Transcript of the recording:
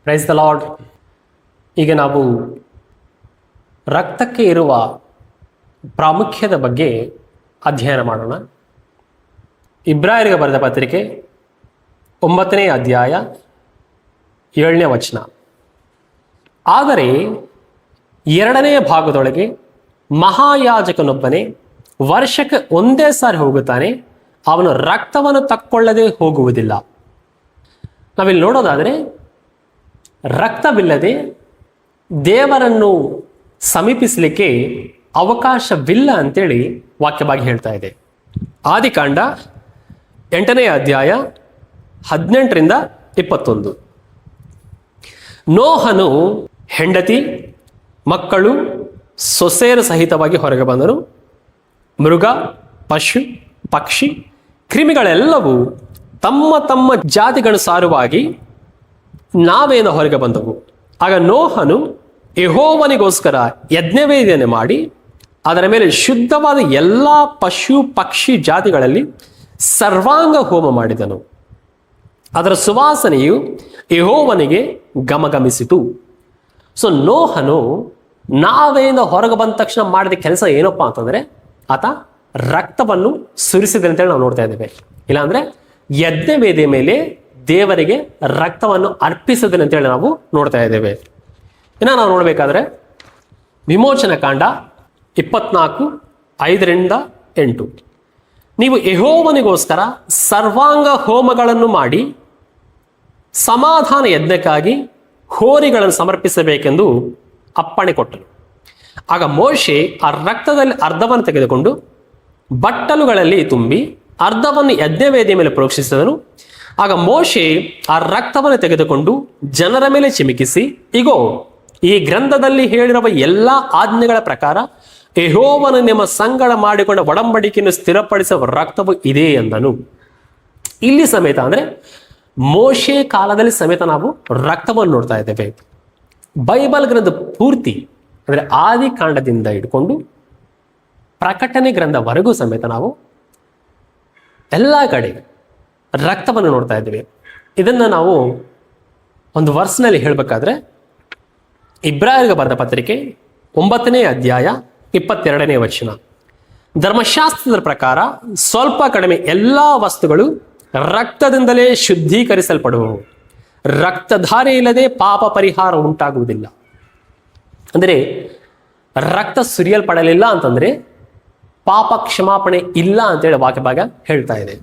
Praise the lord. ಈಗ ನಾವು ರಕ್ತಕ್ಕೆ ಇರುವ ಪ್ರಾಮುಖ್ಯದ ಬಗ್ಗೆ ಅಧ್ಯಯನ ಮಾಡೋಣ. ಇಬ್ರಾಯರಿಗೆ ಬರೆದ ಪತ್ರಿಕೆ 9ನೇ ಅಧ್ಯಾಯ 7ನೇ ವಚನ. ಆದರೆ 2ನೇ ಭಾಗದೊಳಗೆ ಮಹಾಯಾಜಕನೊಬ್ಬನೇ ವರ್ಷಕ್ಕೆ ಒಂದೇ ಸಾರಿ ಹೋಗುತ್ತಾನೆ, ಅವನು ರಕ್ತವನ್ನು ತಕ್ಕೊಳ್ಳದೆ ಹೋಗುವುದಿಲ್ಲ. ನಾವಿಲ್ಲಿ ನೋಡೋದಾದರೆ ರಕ್ತವಿಲ್ಲದೆ ದೇವರನ್ನು ಸಮೀಪಿಸಲಿಕ್ಕೆ ಅವಕಾಶವಿಲ್ಲ ಅಂತೇಳಿ ವಾಕ್ಯವಾಗಿ ಹೇಳ್ತಾ ಇದೆ. ಆದಿಕಾಂಡ 8ನೇ ಅಧ್ಯಾಯ 18ರಿಂದ 21. ನೋಹನು ಹೆಂಡತಿ, ಮಕ್ಕಳು, ಸೊಸೆಯರ ಸಹಿತವಾಗಿ ಹೊರಗೆ ಬಂದರು. ಮೃಗ, ಪಶು, ಪಕ್ಷಿ, ಕ್ರಿಮಿಗಳೆಲ್ಲವೂ ತಮ್ಮ ತಮ್ಮ ಜಾತಿಗನುಸಾರವಾಗಿ ನಾವೇನ ಹೊರಗೆ ಬಂದವು. ಆಗ ನೋಹನು ಯೆಹೋವನಿಗೋಸ್ಕರ ಯಜ್ಞವೇದಿಯನ್ನು ಮಾಡಿ ಅದರ ಮೇಲೆ ಶುದ್ಧವಾದ ಎಲ್ಲ ಪಶು ಪಕ್ಷಿ ಜಾತಿಗಳಲ್ಲಿ ಸರ್ವಾಂಗ ಹೋಮ ಮಾಡಿದನು. ಅದರ ಸುವಾಸನೆಯು ಯೆಹೋವನಿಗೆ ಗಮಗಮಿಸಿತು. ಸೊ ನೋಹನು ನಾವೇನ ಹೊರಗೆ ಬಂದ ತಕ್ಷಣ ಮಾಡಿದ ಕೆಲಸ ಏನಪ್ಪಾ ಅಂತಂದ್ರೆ ಆತ ರಕ್ತವನ್ನು ಸುರಿಸಿದೆ ಅಂತೇಳಿ ನಾವು ನೋಡ್ತಾ ಇದ್ದೇವೆ. ಇಲ್ಲಾಂದ್ರೆ ಯಜ್ಞವೇದಿಯ ಮೇಲೆ ದೇವರಿಗೆ ರಕ್ತವನ್ನು ಅರ್ಪಿಸಿದೆ ಅಂತೇಳಿ ನಾವು ನೋಡ್ತಾ ಇದ್ದೇವೆ. ಇನ್ನು ನಾವು ನೋಡಬೇಕಾದ್ರೆ ವಿಮೋಚನ ಕಾಂಡ 24:5-8. ನೀವು ಯೆಹೋವನಿಗೋಸ್ಕರ ಸರ್ವಾಂಗ ಹೋಮಗಳನ್ನು ಮಾಡಿ ಸಮಾಧಾನ ಯಜ್ಞಕ್ಕಾಗಿ ಹೋರಿಗಳನ್ನು ಸಮರ್ಪಿಸಬೇಕೆಂದು ಅಪ್ಪಣೆ ಕೊಟ್ಟನು. ಆಗ ಮೋಶೆ ಆ ರಕ್ತದಲ್ಲಿ ಅರ್ಧವನ್ನು ತೆಗೆದುಕೊಂಡು ಬಟ್ಟಲುಗಳಲ್ಲಿ ತುಂಬಿ ಅರ್ಧವನ್ನು ಯಜ್ಞವೇದಿಯ ಮೇಲೆ ಪ್ರೋಕ್ಷಿಸಿದನು. ಆಗ ಮೋಶೆ ಆ ರಕ್ತವನ್ನು ತೆಗೆದುಕೊಂಡು ಜನರ ಮೇಲೆ ಚಿಮುಕಿಸಿ, ಇಗೋ, ಈ ಗ್ರಂಥದಲ್ಲಿ ಹೇಳಿರುವ ಎಲ್ಲ ಆಜ್ಞೆಗಳ ಪ್ರಕಾರ ಯೆಹೋವನು ನಿಮ್ಮ ಸಂಗಡ ಮಾಡಿಕೊಂಡ ಒಡಂಬಡಿಕೆಯನ್ನು ಸ್ಥಿರಪಡಿಸುವ ರಕ್ತವು ಇದೆ ಎಂದನು. ಇಲ್ಲಿ ಸಮೇತ ಅಂದ್ರೆ ಮೋಶೆ ಕಾಲದಲ್ಲಿ ಸಮೇತ ನಾವು ರಕ್ತವನ್ನು ನೋಡ್ತಾ ಇದ್ದೇವೆ. ಬೈಬಲ್ ಗ್ರಂಥ ಪೂರ್ತಿ ಅಂದ್ರೆ ಆದಿಕಾಂಡದಿಂದ ಹಿಡ್ಕೊಂಡು ಪ್ರಕಟಣೆ ಗ್ರಂಥವರೆಗೂ ಸಮೇತ ನಾವು ಎಲ್ಲ ಕಡೆ ರಕ್ತವನ್ನು ನೋಡ್ತಾ ಇದ್ದೇವೆ. ಇದನ್ನ ನಾವು ಒಂದು ವರ್ಸ್ನಲ್ಲಿ ಹೇಳಬೇಕಾದ್ರೆ ಇಬ್ರಾಯರಿಗೆ ಬರೆದ ಪತ್ರಿಕೆ 9ನೇ ಅಧ್ಯಾಯ 22ನೇ ವಚನ. ಧರ್ಮಶಾಸ್ತ್ರದ ಪ್ರಕಾರ ಸ್ವಲ್ಪ ಕಡಿಮೆ ಎಲ್ಲ ವಸ್ತುಗಳು ರಕ್ತದಿಂದಲೇ ಶುದ್ಧೀಕರಿಸಲ್ಪಡುವವು, ರಕ್ತಧಾರೆ ಇಲ್ಲದೆ ಪಾಪ ಪರಿಹಾರ ಉಂಟಾಗುವುದಿಲ್ಲ. ಅಂದರೆ ರಕ್ತ ಸುರಿಯಲ್ಪಡಲಿಲ್ಲ ಅಂತಂದ್ರೆ ಪಾಪ ಕ್ಷಮಾಪಣೆ ಇಲ್ಲ ಅಂತೇಳಿ ವಾಕ್ಯ ಭಾಗ ಹೇಳ್ತಾ ಇದೆ.